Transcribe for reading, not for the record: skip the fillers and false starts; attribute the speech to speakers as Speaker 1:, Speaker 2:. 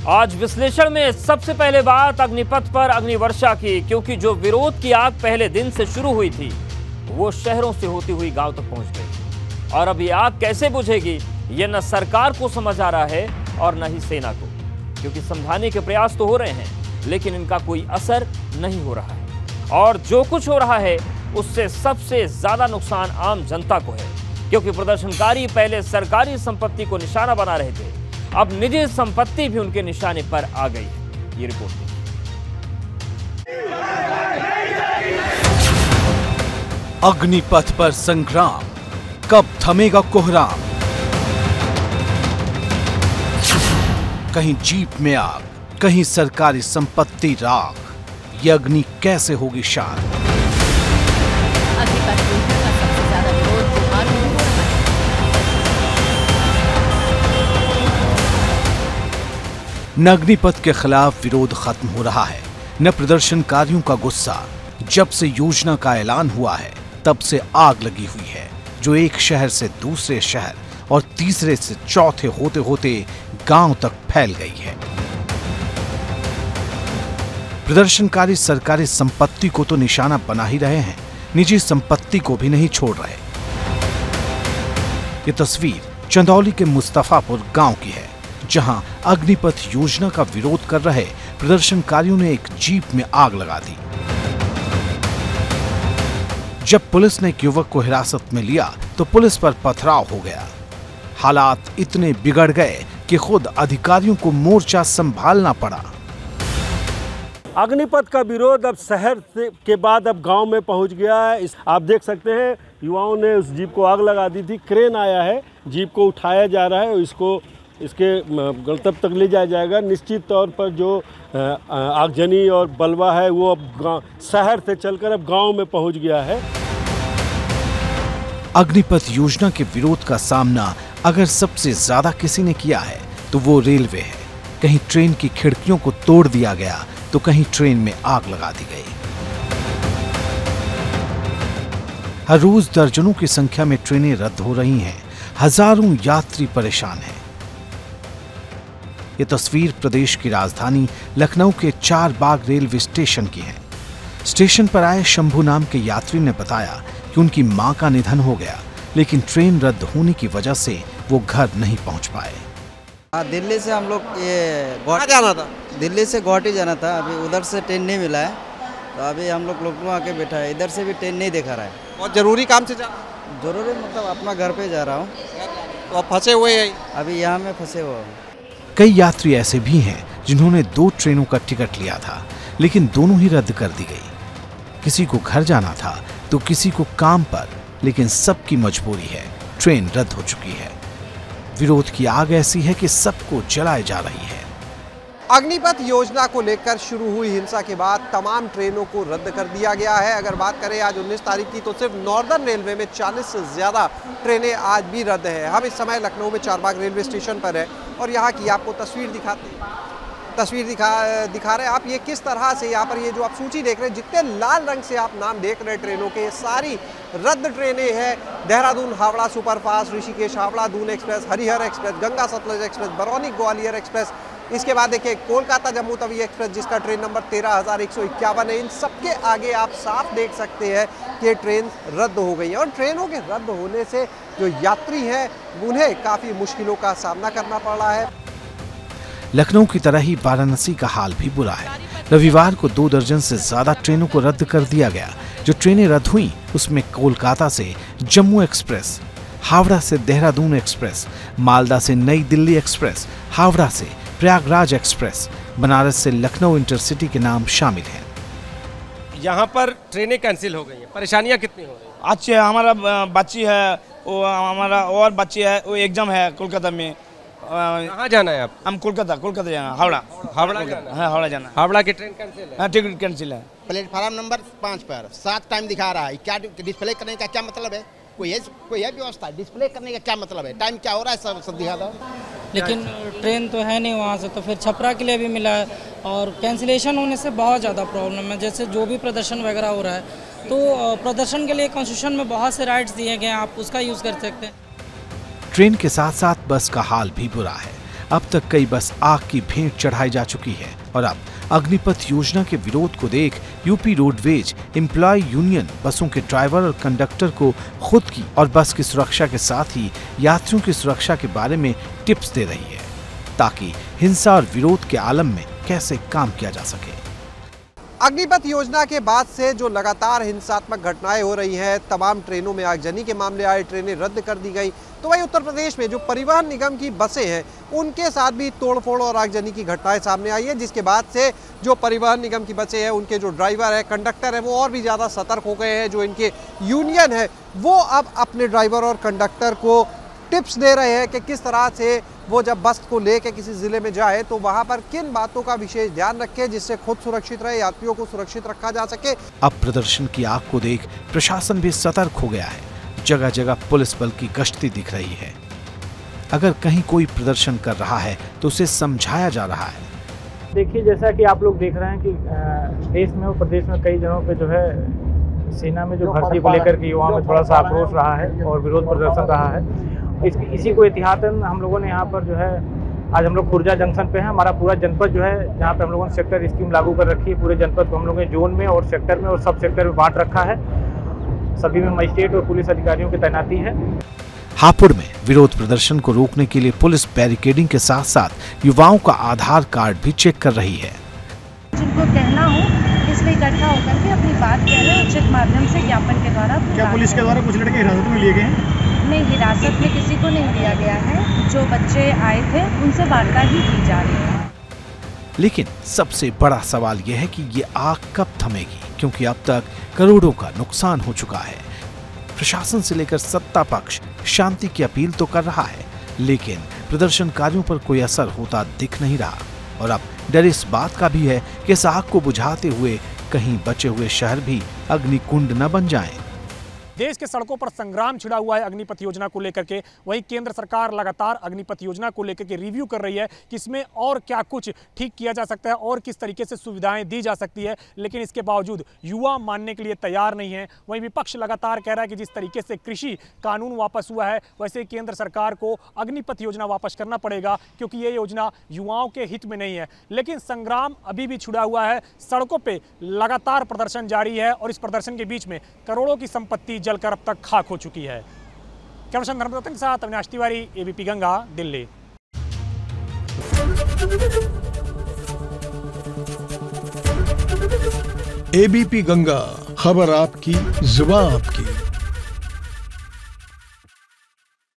Speaker 1: आज विश्लेषण में सबसे पहले बात अग्निपथ पर अग्निवर्षा की, क्योंकि जो विरोध की आग पहले दिन से शुरू हुई थी वो शहरों से होती हुई गांव तक पहुंच गई। और अब ये आग कैसे बुझेगी ये न सरकार को समझ आ रहा है और न ही सेना को, क्योंकि समझाने के प्रयास तो हो रहे हैं लेकिन इनका कोई असर नहीं हो रहा है। और जो कुछ हो रहा है उससे सबसे ज्यादा नुकसान आम जनता को है, क्योंकि प्रदर्शनकारी पहले सरकारी संपत्ति को निशाना बना रहे थे, अब निजी संपत्ति भी उनके निशाने पर आ गई है। ये रिपोर्ट देखिए।
Speaker 2: अग्निपथ पर संग्राम, कब थमेगा कोहराम? कहीं जीप में आग, कहीं सरकारी संपत्ति राख, ये अग्नि कैसे होगी शांत?
Speaker 3: अग्निपथ योजना का सबसे ज्यादा विरोध बिहार में हो रहा है।
Speaker 2: न अग्निपथ के खिलाफ विरोध खत्म हो रहा है, न प्रदर्शनकारियों का गुस्सा। जब से योजना का ऐलान हुआ है तब से आग लगी हुई है, जो एक शहर से दूसरे शहर और तीसरे से चौथे होते होते गांव तक फैल गई है। प्रदर्शनकारी सरकारी संपत्ति को तो निशाना बना ही रहे हैं, निजी संपत्ति को भी नहीं छोड़ रहे। ये तस्वीर चंदौली के मुस्तफापुर गांव की है, जहां अग्निपथ योजना का विरोध कर रहे प्रदर्शनकारियों ने एक जीप में आग लगा दी। जब पुलिस ने एक युवक को हिरासत में लिया तो पुलिस पर पथराव हो गया। हालात इतने बिगड़ गए कि खुद अधिकारियों को मोर्चा संभालना पड़ा।
Speaker 4: अग्निपथ का विरोध अब शहर के बाद अब गांव में पहुंच गया है। आप देख सकते हैं युवाओं ने उस जीप को आग लगा दी थी। क्रेन आया है, जीप को उठाया जा रहा है और इसके गंतव्य तक ले जाया जाएगा। निश्चित तौर पर जो आगजनी और बलवा है वो अब शहर से चलकर अब गांव में पहुंच गया है।
Speaker 2: अग्निपथ योजना के विरोध का सामना अगर सबसे ज्यादा किसी ने किया है तो वो रेलवे है। कहीं ट्रेन की खिड़कियों को तोड़ दिया गया तो कहीं ट्रेन में आग लगा दी गई। हर रोज दर्जनों की संख्या में ट्रेनें रद्द हो रही हैं, हजारों यात्री परेशान हैं। ये तस्वीर प्रदेश की राजधानी लखनऊ के चारबाग रेलवे स्टेशन की है। स्टेशन पर आए शंभू नाम के यात्री ने बताया कि उनकी मां का निधन हो गया, लेकिन ट्रेन रद्द होने की वजह से वो घर नहीं पहुंच पाए।
Speaker 5: दिल्ली से हम लोग ये जाना था, दिल्ली से गुवाहाटी जाना था। अभी उधर से ट्रेन नहीं मिला है तो अभी हम लोग लखनऊ आके बैठा है। इधर से भी ट्रेन नहीं दिखा रहा है।
Speaker 6: बहुत जरूरी काम से जा?
Speaker 5: जरूरी मतलब अपना घर पे जा रहा हूँ।
Speaker 6: तो आप फंसे हुए हैं
Speaker 5: अभी यहाँ में फंसे हुआ हूँ।
Speaker 2: कई यात्री ऐसे भी हैं जिन्होंने 2 ट्रेनों का टिकट लिया था, लेकिन दोनों ही रद्द कर दी गई। किसी को घर जाना था तो किसी को काम पर, लेकिन सबकी मजबूरी है, ट्रेन रद्द हो चुकी है। विरोध की आग ऐसी है कि सबको जलाए जा रही है।
Speaker 6: अग्निपथ योजना को लेकर शुरू हुई हिंसा के बाद तमाम ट्रेनों को रद्द कर दिया गया है। अगर बात करें आज 19 तारीख की तो सिर्फ नॉर्दर्न रेलवे में 40 से ज़्यादा ट्रेनें आज भी रद्द है। हम इस समय लखनऊ में चारबाग रेलवे स्टेशन पर है और यहाँ की आपको तस्वीर दिखा रहे हैं। आप ये किस तरह से यहाँ पर ये जो आप सूची देख रहे हैं, जितने लाल रंग से आप नाम देख रहे हैं ट्रेनों के, सारी रद्द ट्रेनें हैं। Dehradun Howrah superfast, Rishikesh Howrah Doon express, Harihar express, Ganga Sutlej express, Barauni Gwalior express. इसके बाद देखिए कोलकाता जम्मू तवी एक्सप्रेस जिसका ट्रेन नंबर 13,151 है। इन सबके आगे आप साफ देख सकते हैं कि ये ट्रेन रद्द हो गई है। और ट्रेनों के रद्द होने से जो यात्री हैं उन्हें काफ़ी मुश्किलों का सामना करना पड़ रहा है।
Speaker 2: लखनऊ की तरह ही वाराणसी का हाल भी बुरा है। रविवार को 2 दर्जन से ज्यादा ट्रेनों को रद्द कर दिया गया। जो ट्रेनें रद्द हुई उसमें कोलकाता से जम्मू एक्सप्रेस, हावड़ा से देहरादून एक्सप्रेस, मालदा से नई दिल्ली एक्सप्रेस, हावड़ा से प्रयागराज एक्सप्रेस, बनारस से लखनऊ इंटरसिटी के नाम शामिल हैं।
Speaker 7: यहाँ पर ट्रेनें कैंसिल हो गई हैं, परेशानियाँ कितनी हो रही हैं?
Speaker 8: आज हमारा बच्ची है, वो हमारा और बच्ची है, वो एग्जाम है कोलकाता में।
Speaker 7: कहाँ जाना है आप?
Speaker 8: हम कोलकाता जाना, हावड़ा
Speaker 7: जाना?
Speaker 8: हाँ, हावड़ा जाना।
Speaker 7: हावड़ा की ट्रेन कैंसिल है?
Speaker 8: हाँ, टिकट कैंसिल है।
Speaker 9: प्लेटफार्म नंबर 5 पर 7 टाइम दिखा रहा है। क्या डिस्प्ले करने का क्या मतलब है? कोई है व्यवस्था? डिस्प्ले करने का क्या मतलब है? टाइम क्या हो रहा है सब दिखा दो।
Speaker 10: लेकिन ट्रेन तो है नहीं वहाँ से, तो फिर छपरा के लिए भी मिला है और कैंसिलेशन होने से बहुत ज़्यादा प्रॉब्लम है। जैसे जो भी प्रदर्शन वगैरह हो रहा है तो प्रदर्शन के लिए कॉन्स्टिट्यूशन में बहुत से राइट्स दिए गए हैं, आप उसका यूज़ कर सकते हैं।
Speaker 2: ट्रेन के साथ साथ बस का हाल भी बुरा है। अब तक कई बस आग की भेंट चढ़ाई जा चुकी है और अब अग्निपथ योजना के विरोध को देख यूपी रोडवेज एम्प्लॉय यूनियन बसों के ड्राइवर और कंडक्टर को खुद की और बस की सुरक्षा के साथ ही यात्रियों की सुरक्षा के बारे में टिप्स दे रही है ताकि हिंसा और विरोध के आलम में कैसे काम किया जा सके।
Speaker 6: अग्निपथ योजना के बाद से जो लगातार हिंसात्मक घटनाएं हो रही हैं, तमाम ट्रेनों में आगजनी के मामले आए, ट्रेनें रद्द कर दी गई, तो वही उत्तर प्रदेश में जो परिवहन निगम की बसें हैं उनके साथ भी तोड़फोड़ और आगजनी की घटनाएं सामने आई है, जिसके बाद से जो परिवहन निगम की बसें हैं उनके जो ड्राइवर है, कंडक्टर है, वो और भी ज़्यादा सतर्क हो गए हैं। जो इनके यूनियन है वो अब अपने ड्राइवर और कंडक्टर को टिप्स दे रहे हैं कि किस तरह से वो जब बस को लेकर किसी ज़िले में जाए तो वहाँ पर किन बातों का विशेष ध्यान रखें जिससे खुद सुरक्षित रहे, यात्रियों को सुरक्षित रखा जा सके।
Speaker 2: अब प्रदर्शन की आग को देख प्रशासन भी सतर्क हो गया है। जगह जगह पुलिस बल की गश्ती दिख रही है। अगर कहीं कोई प्रदर्शन कर रहा है तो उसे समझाया जा रहा है।
Speaker 11: देखिए, जैसा कि आप लोग देख रहे हैं कि देश में और प्रदेश में कई जगहों पे जो है सेना में जो भर्ती को लेकर के युवाओं में थोड़ा सा आक्रोश रहा है और विरोध प्रदर्शन रहा है। इसी को एहतियातन हम लोगों ने यहाँ पर जो है आज हम लोग खुर्जा जंक्शन पे हैं। हमारा पूरा जनपद जो है जहाँ पे हम लोगों ने सेक्टर स्कीम लागू कर रखी है, पूरे जनपद को हम लोगों ने जोन में और सेक्टर में और सब सेक्टर में बांट रखा है। सभी में मजिस्ट्रेट और पुलिस अधिकारियों की तैनाती है।
Speaker 2: हापुड़ में विरोध प्रदर्शन को रोकने के लिए पुलिस बैरिकेडिंग के साथ साथ युवाओं का आधार कार्ड भी चेक कर रही है।
Speaker 12: जिनको कहना हो इसमें इकट्ठा होकर के अपनी बात कह रहे हैं, उचित माध्यम से ज्ञापन के द्वारा।
Speaker 13: क्या पुलिस के द्वारा कुछ लड़के हिरासत में लिए गए हैं?
Speaker 12: नहीं, हिरासत में किसी को नहीं लिया गया है। जो बच्चे आए थे उनसे वार्ता ही की जा रही है।
Speaker 2: लेकिन सबसे बड़ा सवाल यह है कि ये आग कब थमेगी, क्योंकि अब तक करोड़ों का नुकसान हो चुका है। प्रशासन से लेकर सत्ता पक्ष शांति की अपील तो कर रहा है, लेकिन प्रदर्शनकारियों पर कोई असर होता दिख नहीं रहा। और अब डर इस बात का भी है कि इस आग को बुझाते हुए कहीं बचे हुए शहर भी अग्निकुंड न बन जाएं।
Speaker 14: देश के सड़कों पर संग्राम छिड़ा हुआ है अग्निपथ योजना को लेकर के। वहीं केंद्र सरकार लगातार अग्निपथ योजना को लेकर के रिव्यू कर रही है कि इसमें और क्या कुछ ठीक किया जा सकता है और किस तरीके से सुविधाएं दी जा सकती है। लेकिन इसके बावजूद युवा मानने के लिए तैयार नहीं है। वहीं विपक्ष लगातार कह रहा है कि जिस तरीके से कृषि कानून वापस हुआ है वैसे केंद्र सरकार को अग्निपथ योजना वापस करना पड़ेगा, क्योंकि ये योजना युवाओं के हित में नहीं है। लेकिन संग्राम अभी भी छिड़ा हुआ है। सड़कों पर लगातार प्रदर्शन जारी है और इस प्रदर्शन के बीच में करोड़ों की संपत्ति जलकर अब तक खाक हो चुकी है। कैमरामैन धर्मदत्त के साथ अविनाश तिवारी, एबीपी गंगा, दिल्ली।
Speaker 15: एबीपी गंगा, खबर आपकी, जुबान आपकी।